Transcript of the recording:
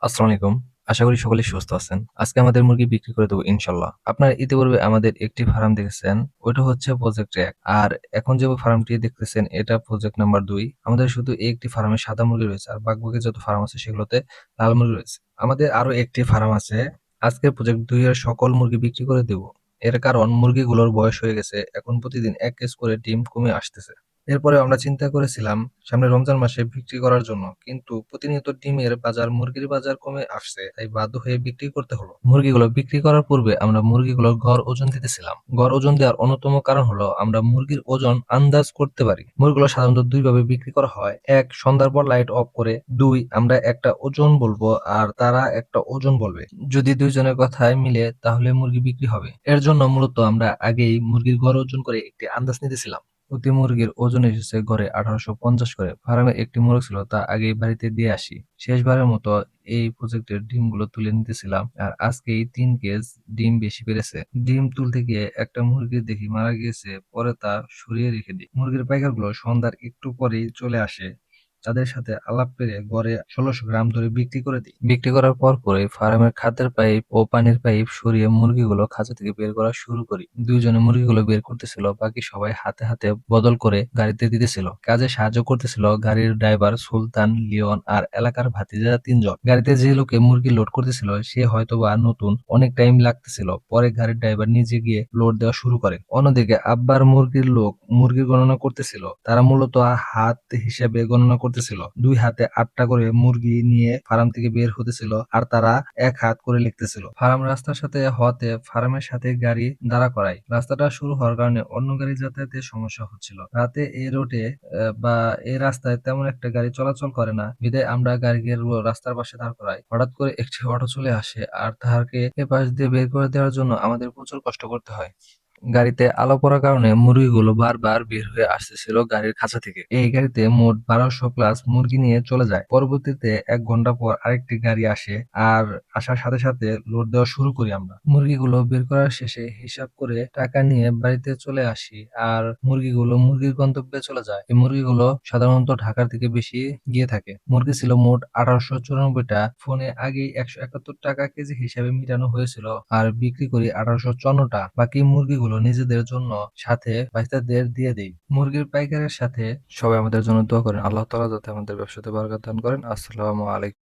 আসসালামু আলাইকুম। আশা করি সকলেই সুস্থ আছেন। আজকে আমাদের মুরগি বিক্রি করে দেব ইনশাল্লাহ। আপনারা ইতিপূর্বে আমাদের একটি ফার্ম দেখেছেন, ওইটা হচ্ছে প্রজেক্ট ১। আর এখন যে ফার্মটি দেখতেছেন এটা প্রজেক্ট নাম্বার ২। আমাদের শুধু এই একটি ফার্মে সাদা মুরগি রয়েছে আর বাকি যত ফার্ম আছে সেগুলোতে লাল মুরগি রয়েছে। আমাদের আরো একটি ফার্ম আছে। আজকে প্রজেক্ট ২ এর সকল মুরগি বিক্রি করে দেব। এর কারণ মুরগিগুলোর বয়স হয়ে গেছে। এখন প্রতিদিন ১ কেজ করে ডিম কমে আসতেছে। এরপরে আমরা চিন্তা করেছিলাম সামনে রমজান মাসে বিক্রি করার জন্য, কিন্তু প্রতিনিয়ত ডিমের বাজার, মুরগির বাজার কমে আসছে, তাই বাধ্য হয়ে বিক্রি করতে হলো। মুরগিগুলো বিক্রি করার পূর্বে আমরা মুরগিগুলোর গড় ওজন দিতেছিলাম। গড় ওজন দেওয়ার অন্যতম কারণ হলো আমরা মুরগির ওজন আন্দাজ করতে পারি। মুরগিগুলো সাধারণত দুই ভাবে বিক্রি করা হয়: এক, সন্ধ্যার পর লাইট অফ করে; দুই, আমরা একটা ওজন বলবো আর তারা একটা ওজন বলবে। যদি দুইজনের কথায় মিলে তাহলে মুরগি বিক্রি হবে। এর জন্য মূলত আমরা আগেই মুরগির গড় ওজন করে একটি আন্দাজ নিতেছিলাম। প্রতি মুরগির ওজন এসেছে গড়ে ১৮৫০ করে। ফার্মে একটি মোরগ ছিল, তা আগেই বাড়িতে দিয়ে আসি। শেষবারের মতো এই প্রজেক্টের ডিমগুলো তুলে নিতেছিলাম আর আজকেই ৩ কেজ ডিম বেশি পেরেছে। ডিম তুলতে গিয়ে একটা মুরগি দেখি মারা গিয়েছে, পরে তা সরিয়ে রেখে দিই। মুরগির পাইকারগুলো সন্ধ্যার একটু পরেই চলে আসে। তাদের সাথে আলাপ পেরে গড়ে ১৬০০ গ্রাম ধরে বিক্রি করে দিই। বিক্রি করার পরপরই ফার্মের খাদ্যের পাইপ ও পানির পাইপ সরিয়ে মুরগিগুলো খাঁচা থেকে বের করা শুরু করি। দুইজনে মুরগিগুলো বের করতেছিল, বাকি সবাই হাতে হাতে বদল করে গাড়িতে দিতেছিল। কাজে সাহায্য করতেছিল গাড়ির ড্রাইভার সুলতান, লিওন আর এলাকার ভাতিজা ৩ জন। গাড়িতে যে লোকে মুরগি লোড করতেছিল সে হয়তোবা নতুন, অনেক টাইম লাগতেছিল। পরে গাড়ির ড্রাইভার নিজে গিয়ে লোড দেওয়া শুরু করে। অন্যদিকে আব্বার মুরগির লোক মুরগি গণনা করতেছিল। তারা মূলত হাত হিসেবে গণনা করতেছিল। ২ হাতে ৮টা করে মুরগি নিয়ে ফার্ম থেকে বের হতেছিল আর তারা ১ হাত করে লিখতেছিল। ফার্ম রাস্তার সাথে হওয়াতে ফার্মের সাথে গাড়ি দাঁড়া করায়। রাস্তাটা শুরু হওয়ার কারণে অন্য গাড়ি যাতায়াতের সমস্যা হচ্ছিল। রাতে এই রোডে বা এই রাস্তায় তেমন একটা গাড়ি চলাচল করে না, বিধায় আমরা গাড়িকে রাস্তার পাশে দাঁড় করাই। হঠাৎ করে একটি অটো চলে আসে আর তাহাকে এপাশ দিয়ে বের করে দেওয়ার জন্য আমাদের প্রচুর কষ্ট করতে হয়। গাড়িতে আলো পড়ার কারণে মুরগিগুলো বারবার বের হয়ে আসতেছিল গাড়ির খাঁচা থেকে। এই গাড়িতে মোট ১২০০ প্লাস মুরগি নিয়ে চলে যায়। পরবর্তীতে ১ ঘন্টা পর আরেকটি গাড়ি আসে আর আসার সাথে সাথে লোড দেওয়া শুরু করি আমরা। মুরগিগুলো বের করার শেষে হিসাব করে টাকা নিয়ে বাড়িতে চলে আসি আর মুরগিগুলো মুরগির গন্তব্যে চলে যায়। এই মুরগিগুলো সাধারণত ঢাকার থেকে বেশি গিয়ে থাকে। মুরগি ছিল মোট ১৮৯৪টা। ফোনে আগেই ১৭১ টাকা কেজি হিসাবে মিটানো হয়েছিল আর বিক্রি করি ১৮৫৪টা। বাকি মুরগিগুলো নিজেদের জন্য, সাথে বাচ্চাদের দিয়ে দেই। মুরগির পাইকারের সাথে সবাই আমাদের জন্য দোয়া করেন। আল্লাহ তাআলা যাতে আমাদের ব্যবসাতে বরকত দান করেন। আসসালামু আলাইকুম।